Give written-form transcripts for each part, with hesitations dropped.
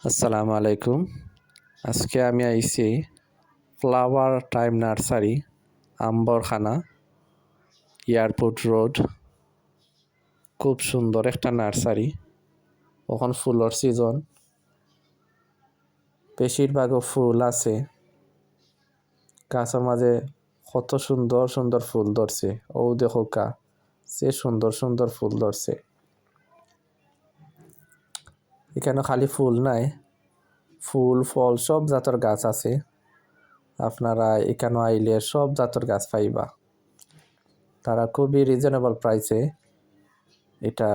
আসসালামু আলাইকুম। আজকে আমি আইছি flower time nursery, Ambarkhana, airport road. খুব সুন্দর একটা নার্সারি। এখন ফুলের সিজন, বেশিরভাগও ফুল আছে। গাছের মাঝে কত সুন্দর সুন্দর ফুল ধরছে। ও দেখো কা, সে সুন্দর সুন্দর ফুল ধরছে। এখানে খালি ফুল নাই, ফুল ফল সব জাতের গাছ আছে। আপনারা এখানে আইলে সব জাতের গাছ পাইবা। তারা খুবই রিজনেবল প্রাইসে এটা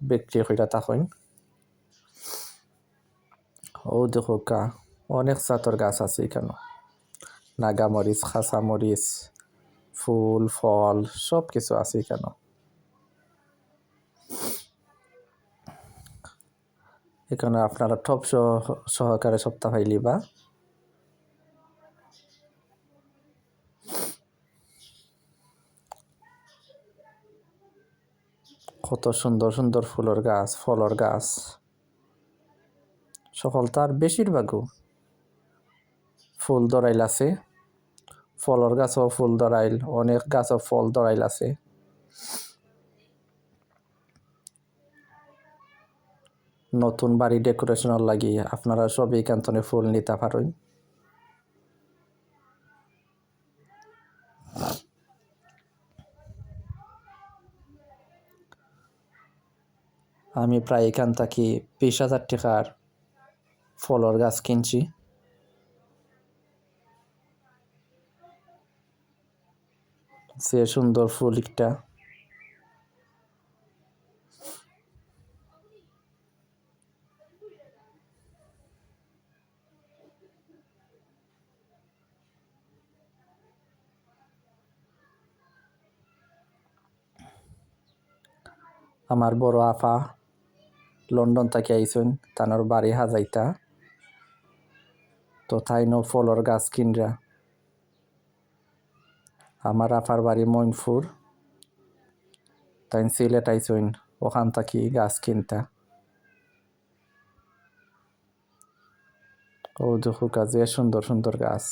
বিক্রি কইরা থাকেন। ও দেখো কা, অনেক জাতের গাছ আছে এখানে। নাগামরিচ, খাসামরিচ, ফুল ফল সব কিছু আছে এখানে। এখানে আপনারা টপ সহকারে সপ্তাহ পাইলিবা। কত সুন্দর সুন্দর ফুলের গাছ, ফলের গাছ, সকল তার বেশিরভাগও ফুল ধরাইল আছে। ফলের গাছও ফুল ধরাইল, অনেক গাছও ফল ধরাইল আছে। নতুন বাড়ি ডেকোরেশনের লাগি আপনারা সব এইখান থেকে ফুল নিতে পারেন। আমি প্রায় এখান থেকে 20,000 টাকার ফলের গাছ কিনছি। সে সুন্দর ফুল একটা। আমার বড় আপা লন্ডন থেকে আইসেন, তানোর বাড়ি হাজাইতা। তো তাইনো ফলের গাছ কিনরা। আমার আপার বাড়ি মইনপুর, তাই সিলেট আইসেন ওখান থেকে গাছ কিনতা। ও দেখো যে সুন্দর সুন্দর গাছ।